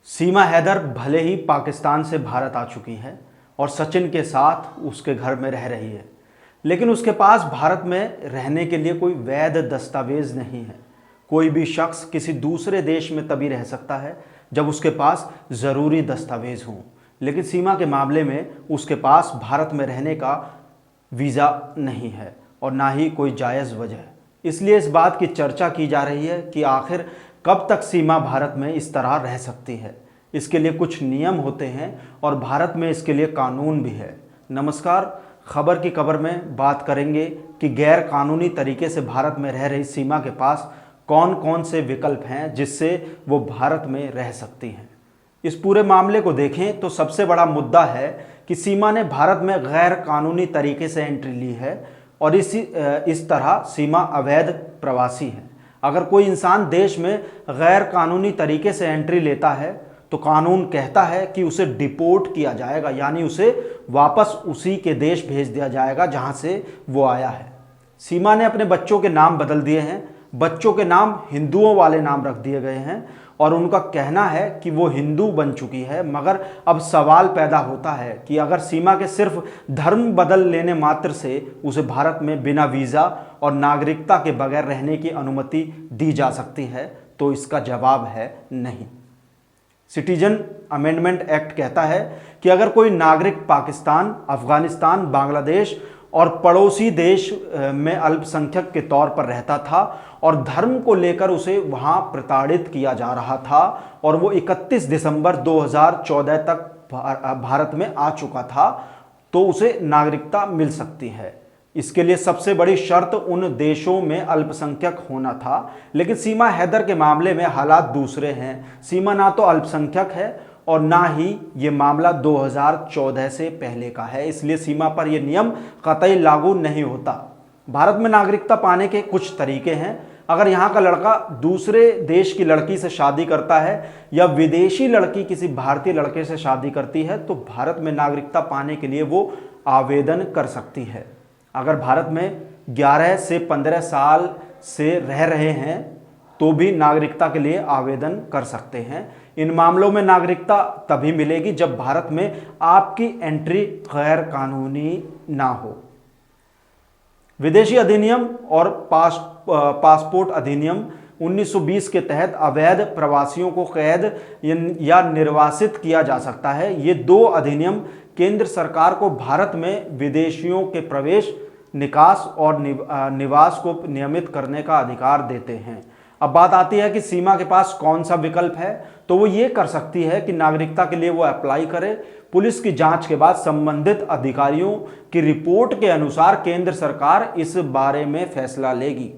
सीमा हैदर भले ही पाकिस्तान से भारत आ चुकी है और सचिन के साथ उसके घर में रह रही है, लेकिन उसके पास भारत में रहने के लिए कोई वैध दस्तावेज नहीं है। कोई भी शख्स किसी दूसरे देश में तभी रह सकता है जब उसके पास ज़रूरी दस्तावेज हों, लेकिन सीमा के मामले में उसके पास भारत में रहने का वीज़ा नहीं है और ना ही कोई जायज़ वजह। इसलिए इस बात की चर्चा की जा रही है कि आखिर कब तक सीमा भारत में इस तरह रह सकती है। इसके लिए कुछ नियम होते हैं और भारत में इसके लिए कानून भी है। नमस्कार, खबर की खबर में बात करेंगे कि गैर कानूनी तरीके से भारत में रह रही सीमा के पास कौन कौन से विकल्प हैं जिससे वो भारत में रह सकती हैं। इस पूरे मामले को देखें तो सबसे बड़ा मुद्दा है कि सीमा ने भारत में गैर कानूनी तरीके से एंट्री ली है और इस तरह सीमा अवैध प्रवासी है। अगर कोई इंसान देश में गैर कानूनी तरीके से एंट्री लेता है तो कानून कहता है कि उसे डिपोर्ट किया जाएगा, यानी उसे वापस उसी के देश भेज दिया जाएगा जहां से वो आया है। सीमा ने अपने बच्चों के नाम बदल दिए हैं, बच्चों के नाम हिंदुओं वाले नाम रख दिए गए हैं और उनका कहना है कि वो हिंदू बन चुकी है। मगर अब सवाल पैदा होता है कि अगर सीमा के सिर्फ धर्म बदल लेने मात्र से उसे भारत में बिना वीज़ा और नागरिकता के बगैर रहने की अनुमति दी जा सकती है, तो इसका जवाब है नहीं। सिटीजन अमेंडमेंट एक्ट कहता है कि अगर कोई नागरिक पाकिस्तान, अफगानिस्तान, बांग्लादेश और पड़ोसी देश में अल्पसंख्यक के तौर पर रहता था और धर्म को लेकर उसे वहां प्रताड़ित किया जा रहा था और वो 31 दिसंबर 2014 तक भारत में आ चुका था, तो उसे नागरिकता मिल सकती है। इसके लिए सबसे बड़ी शर्त उन देशों में अल्पसंख्यक होना था, लेकिन सीमा हैदर के मामले में हालात दूसरे हैं। सीमा ना तो अल्पसंख्यक है और ना ही ये मामला 2014 से पहले का है, इसलिए सीमा पर यह नियम कतई लागू नहीं होता। भारत में नागरिकता पाने के कुछ तरीके हैं। अगर यहाँ का लड़का दूसरे देश की लड़की से शादी करता है या विदेशी लड़की किसी भारतीय लड़के से शादी करती है तो भारत में नागरिकता पाने के लिए वो आवेदन कर सकती है। अगर भारत में 11 से 15 साल से रह रहे हैं तो भी नागरिकता के लिए आवेदन कर सकते हैं। इन मामलों में नागरिकता तभी मिलेगी जब भारत में आपकी एंट्री गैर कानूनी ना हो। विदेशी अधिनियम और पासपोर्ट अधिनियम 1920 के तहत अवैध प्रवासियों को कैद या निर्वासित किया जा सकता है। ये दो अधिनियम केंद्र सरकार को भारत में विदेशियों के प्रवेश, निकास और निवास को नियमित करने का अधिकार देते हैं। अब बात आती है कि सीमा के पास कौन सा विकल्प है, तो वो ये कर सकती है कि नागरिकता के लिए वो अप्लाई करे। पुलिस की जांच के बाद संबंधित अधिकारियों की रिपोर्ट के अनुसार केंद्र सरकार इस बारे में फैसला लेगी।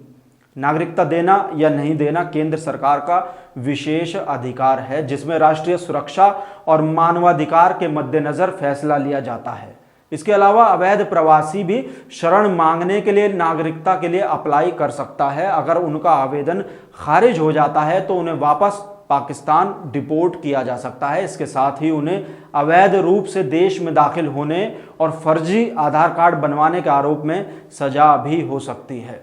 नागरिकता देना या नहीं देना केंद्र सरकार का विशेष अधिकार है, जिसमें राष्ट्रीय सुरक्षा और मानवाधिकार के मद्देनजर फैसला लिया जाता है। इसके अलावा अवैध प्रवासी भी शरण मांगने के लिए नागरिकता के लिए अप्लाई कर सकता है। अगर उनका आवेदन खारिज हो जाता है तो उन्हें वापस पाकिस्तान डिपोर्ट किया जा सकता है। इसके साथ ही उन्हें अवैध रूप से देश में दाखिल होने और फर्जी आधार कार्ड बनवाने के आरोप में सजा भी हो सकती है।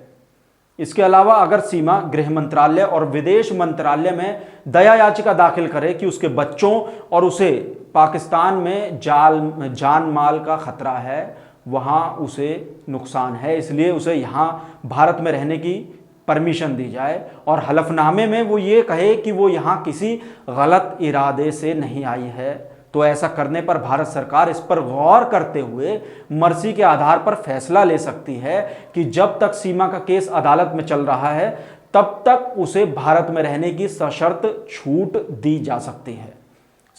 इसके अलावा अगर सीमा गृह मंत्रालय और विदेश मंत्रालय में दया याचिका दाखिल करे कि उसके बच्चों और उसे पाकिस्तान में जान माल का खतरा है, वहाँ उसे नुकसान है, इसलिए उसे यहाँ भारत में रहने की परमिशन दी जाए और हलफनामे में वो ये कहे कि वो यहाँ किसी गलत इरादे से नहीं आई है। तो ऐसा करने पर भारत सरकार इस पर गौर करते हुए मर्जी के आधार पर फैसला ले सकती है कि जब तक सीमा का केस अदालत में चल रहा है तब तक उसे भारत में रहने की सशर्त छूट दी जा सकती है।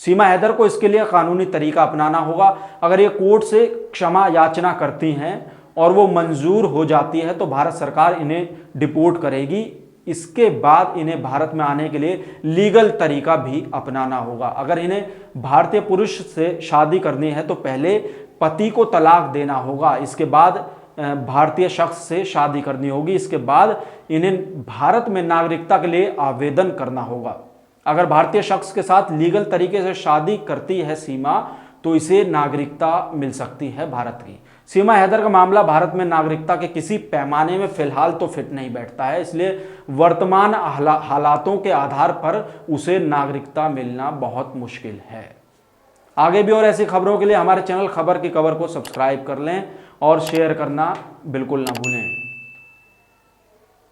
सीमा हैदर को इसके लिए कानूनी तरीका अपनाना होगा। अगर ये कोर्ट से क्षमा याचना करती हैं और वो मंजूर हो जाती है तो भारत सरकार इन्हें डिपोर्ट करेगी। इसके बाद इन्हें भारत में आने के लिए लीगल तरीका भी अपनाना होगा। अगर इन्हें भारतीय पुरुष से शादी करनी है तो पहले पति को तलाक देना होगा, इसके बाद भारतीय शख्स से शादी करनी होगी, इसके बाद इन्हें भारत में नागरिकता के लिए आवेदन करना होगा। अगर भारतीय शख्स के साथ लीगल तरीके से शादी करती है सीमा तो इसे नागरिकता मिल सकती है भारत की। सीमा हैदर का मामला भारत में नागरिकता के किसी पैमाने में फिलहाल तो फिट नहीं बैठता है, इसलिए वर्तमान हालातों के आधार पर उसे नागरिकता मिलना बहुत मुश्किल है। आगे भी और ऐसी खबरों के लिए हमारे चैनल खबर की कवर को सब्सक्राइब कर लें और शेयर करना बिल्कुल ना भूलें।